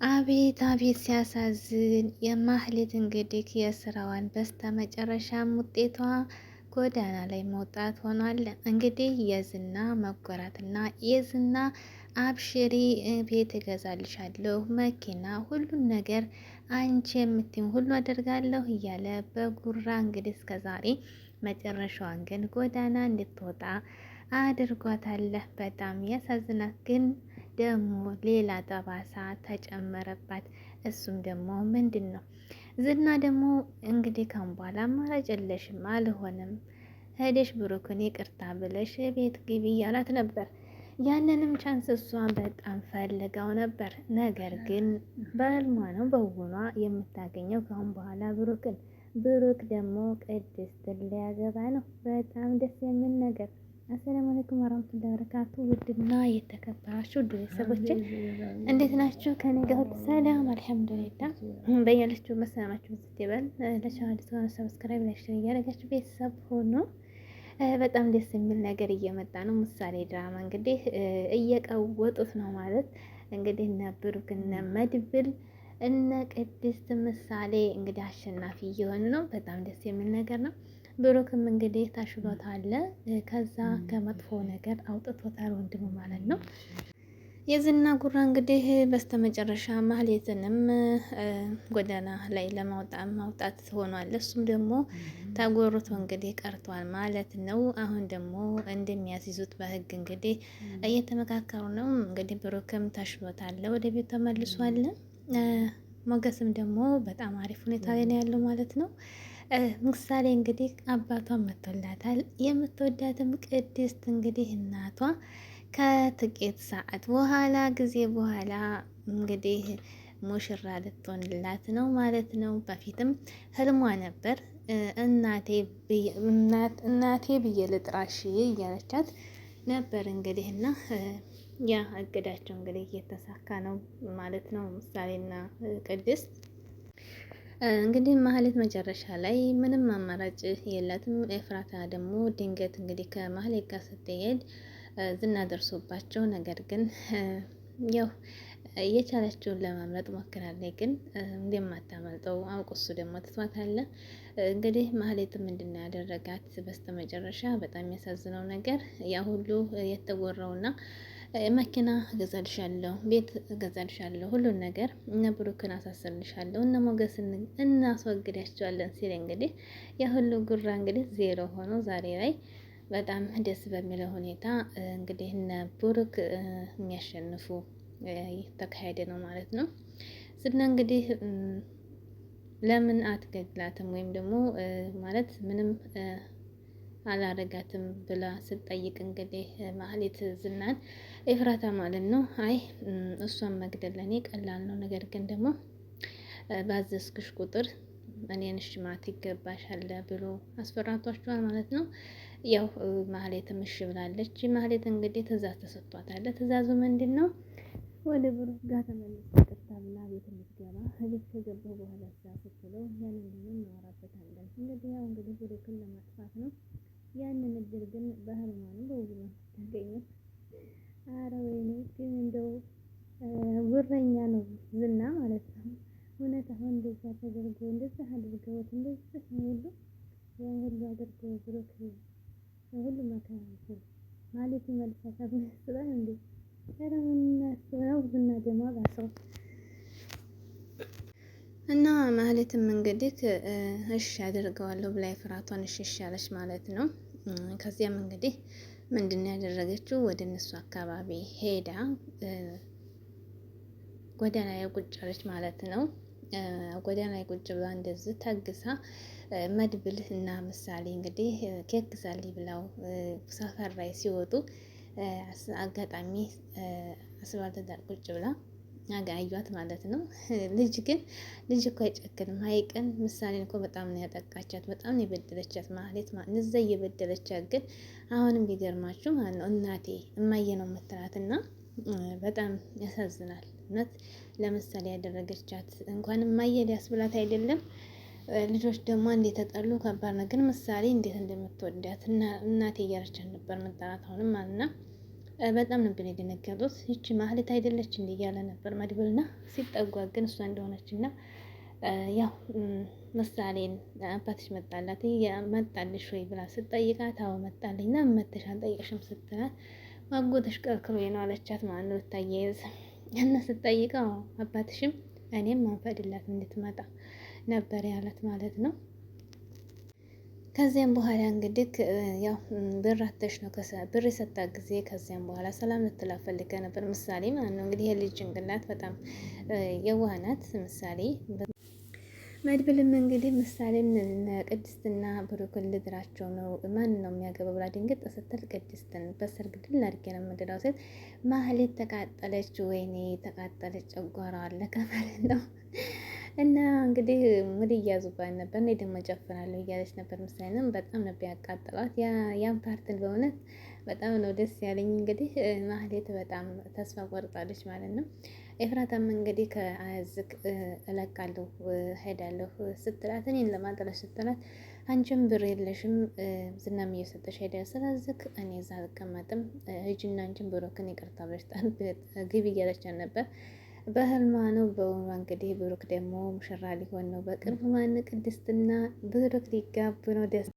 አቤት አቤት ሲያሳዝን! የማህሌት እንግዲህ የስራዋን በስተመጨረሻም ውጤቷ ጎዳና ላይ መውጣት ሆኗል። እንግዲህ የዝና መጎራትና የዝና አብሽሪ ቤት እገዛልሻለሁ፣ መኪና፣ ሁሉን ነገር አንቺ የምትይው ሁሉ አደርጋለሁ እያለ በጉራ እንግዲህ እስከዛሬ መጨረሻዋን ግን ጎዳና እንድትወጣ አድርጓታል። በጣም ያሳዝናት። ግን ደግሞ ሌላ ጠባሳ ተጨመረባት። እሱም ደግሞ ምንድን ነው? ዝና ደግሞ እንግዲህ ካሁን በኋላ አማራጭ የለሽም፣ አልሆነም፣ ሄደሽ ብሩክን ይቅርታ ብለሽ ቤት ግቢ እያላት ነበር። ያንንም ቻንስ እሷ በጣም ፈልጋው ነበር። ነገር ግን በህልሟ ነው በውኗ የምታገኘው ካሁን በኋላ ብሩክን። ብሩክ ደግሞ ቅድስትን ሊያገባ ነው። በጣም ደስ የሚል ነገር። አሰላሙ አለይኩም ወራህመቱላሂ ወበረካቱ። ውድና የተከበራችሁ ውድ ቤተሰቦቼ እንዴት ናችሁ? ከኔ ጋር ሁሉ ሰላም አልሐምዱሊላህ። በያላችሁ መሰላማችሁ ስትበል ለቻናል ሰው ሰብስክራይብ ላይክ እያደረጋችሁ ቤተሰብ ሆኖ በጣም ደስ የሚል ነገር እየመጣ ነው። ምሳሌ ድራማ እንግዲህ እየቀወጡት ነው ማለት እንግዲህ እነ ብሩክ እነ መድብል እነ ቅድስት ምሳሌ እንግዲህ አሸናፊ እየሆኑ ነው። በጣም ደስ የሚል ነገር ነው። ብሩክም እንግዲህ ታሽሎታል። ከዛ ከመጥፎ ነገር አውጥቶታል ወንድሙ ማለት ነው። የዝና ጉራ እንግዲህ በስተመጨረሻ ማህሌትንም ጎዳና ላይ ማውጣት ሆኗል። እሱም ደግሞ ተጎርቶ እንግዲህ ቀርቷል ማለት ነው። አሁን ደግሞ እንደሚያስይዙት በህግ እንግዲህ እየተመካከሩ ነው። እንግዲህ ብሩክም ታሽሎታል፣ ወደ ቤት ተመልሷል። ሞገስም ደግሞ በጣም አሪፍ ሁኔታ ላይ ነው ያለው ማለት ነው። ምሳሌ እንግዲህ አባቷን መጥቶላታል። የምትወዳትም ቅድስት እንግዲህ እናቷ ከጥቂት ሰዓት በኋላ ጊዜ በኋላ እንግዲህ ሙሽራ ልትሆንላት ነው ማለት ነው። በፊትም ህልሟ ነበር እናቴ ብዬ ልጥራሽ እያለቻት ነበር እንግዲህ እና ያ እቅዳቸው እንግዲህ እየተሳካ ነው ማለት ነው። ምሳሌና ቅድስት እንግዲህ ማህሌት መጨረሻ ላይ ምንም አማራጭ የላትም። ኤፍራታ ደግሞ ድንገት እንግዲህ ከማህሌት ጋር ስትሄድ ዝና ደርሶባቸው፣ ነገር ግን ያው የቻለችውን ለማምለጥ ሞክራለች። ግን እንደማታመልጠው አውቆ እሱ ደግሞ ትቷታል። እንግዲህ ማህሌት ምንድነው ያደረጋት በስተመጨረሻ? በጣም የሚያሳዝነው ነገር ያ ሁሉ የተወራውና መኪና እገዛልሻለሁ፣ ቤት እገዛልሻለሁ፣ ሁሉን ነገር እነ ብሩክን አሳስርልሻለሁ፣ እነ ሞገስን እናስወግዳቸዋለን ሲል እንግዲህ ያ ሁሉ ጉራ እንግዲህ ዜሮ ሆኖ ዛሬ ላይ በጣም ደስ በሚለው ሁኔታ እንግዲህ እነ ብሩክ የሚያሸንፉ ተካሄደ ነው ማለት ነው። ዝና እንግዲህ ለምን አትገድላትም ወይም ደግሞ ማለት ምንም አላረጋትም ብላ ስትጠይቅ እንግዲህ ማህሌት ዝናን ኤፍራታ ማለት ነው፣ አይ እሷን መግደል ለኔ ቀላል ነው፣ ነገር ግን ደግሞ ባዘዝክሽ ቁጥር እኔን ሽማት ይገባሻል ብሎ አስፈራቷቸዋል ማለት ነው። ያው ማህሌትም እሺ ብላለች። ማህሌት እንግዲህ ትእዛዝ ተሰጥቷታል። ትእዛዙ ምንድን ነው? ወደ ብሩክ ጋር ተመልሳ ይቅርታ ብላ ቤት እንድትገባ። ቤት ከገባሁ በኋላ እዛ ስትለው ያንን ጊዜ እናወራበታለን። እንግዲህ ያው እንግዲህ ብሩክን ለማጥፋት ነው። ያንን እድል ግን በህልሟ ነው በውሎ ታገኘው። አረ ወይኔ! ግን እንደው ጉረኛ ነው ዝና ማለት ነው። እውነት አሁን እንደዛ ተደርጎ እንደዛ አድርገውት እንደዛ ሁሉ ያን ሁሉ አድርገው ብሩክ ሁሉ መከራ ማለት ይመልሳታል ያስባል እንዴ? ኧረ ምን ያስበው ዝና ደግሞ ባሰው እና ማለትም እንግዲህ እሺ አደርገዋለሁ ብላ ፍራቷን እሺ አለች ማለት ነው። ከዚያም እንግዲህ ምንድን ያደረገችው ወደ እነሱ አካባቢ ሄዳ ጎዳና ላይ ቁጭ አለች ማለት ነው። ጎዳና ላይ ቁጭ ብላ እንደዚህ ታግሳ መድብል እና ምሳሌ እንግዲህ ኬክ ግዛልኝ ብለው ሰፈር ላይ ሲወጡ አጋጣሚ አስባልት ዳር ቁጭ ብላ አጋዩት ማለት ነው። ልጅ እኮ አይጨክንም ሀይቅን ምሳሌን እኮ በጣም ነው ያጠቃቻት፣ በጣም ነው የበደለቻት ማለት እዛ እየበደለቻት ግን አሁንም ቢገርማችሁ ማለት ነው እናቴ እማዬ ነው የምትላትና በጣም ያሳዝናል። እውነት ለምሳሌ ያደረገቻት እንኳን እማዬ ሊያስብላት አይደለም። ልጆች ደግሞ እንዴት ተጠሉ ከባድ ነው። ግን ምሳሌ እንዴት እንደምትወዳት እናቴ እያለቻት ነበር መጣላት አሁንም አልና በጣም ነበር የደነገጡት። ይቺ ማህሌት አይደለች እንዲ እያለ ነበር መድብልና ሲጠጓ ግን እሷ እንደሆነች እና ያው ምሳሌን አባትሽ መጣላት መጣልሽ ወይ ብላ ስትጠይቃት አዎ መጣልኝ እና መተሽ አልጠየቅሽም ስትላት ማጎተሽ ቀርክሮ ነው አለቻት ማለት ነው። ልታያይዝ እና ስትጠይቀው አባትሽም እኔም አንፈቅድላት እንድትመጣ ነበር ያላት ማለት ነው። ከዚያም በኋላ እንግዲህ ያው ብር አተሽ ነው ብር የሰጣት ጊዜ ከዚያም በኋላ ሰላም ልትላት ፈልጋ ነበር ምሳሌ ማለት ነው። እንግዲህ የልጅ ጭንቅላት በጣም የዋህ ናት ምሳሌ። መድብልም እንግዲህ ምሳሌን ቅድስትና ብሩክን ልድራቸው ነው ማን ነው የሚያገባው ብላ ድንግጥ ስትል ቅድስትን በሰርግ ድል አድርጌ ነው የምድራው ስትል ማህሌት ተቃጠለች። ወይኔ ተቃጠለች፣ ጨጓራ አለቀ ማለት ነው። እና እንግዲህ ሙድ እያዙባት ነበር። እኔ ደግሞ ጨፍራለሁ እያለች ነበር። ምሳሌንም በጣም ነበር ያቃጠሏት። ያን ፓርትን በእውነት በጣም ነው ደስ ያለኝ። እንግዲህ ማህሌት በጣም ተስፋ ቆርጣለች ማለት ነው። ኤፍራታም እንግዲህ ከአያዝክ እለቃለሁ ሄዳለሁ ስትላት እኔን ለማጥለሽ ስትላት አንቺም ብር የለሽም ዝናም እየሰጠሽ ሄደ፣ ስለዚህ እኔ እዛ አልቀመጥም ሂጂና አንቺም ብሩክን ይቅርታ ብለሽ ግቢ እያለችን ነበር። በህልሟ ነው በእውኗ እንግዲህ ብሩክ ደግሞ ሙሽራ ሊሆን ነው በቅርብ። ማን ቅድስትና ብሩክ ሊጋቡ ነው። ደስ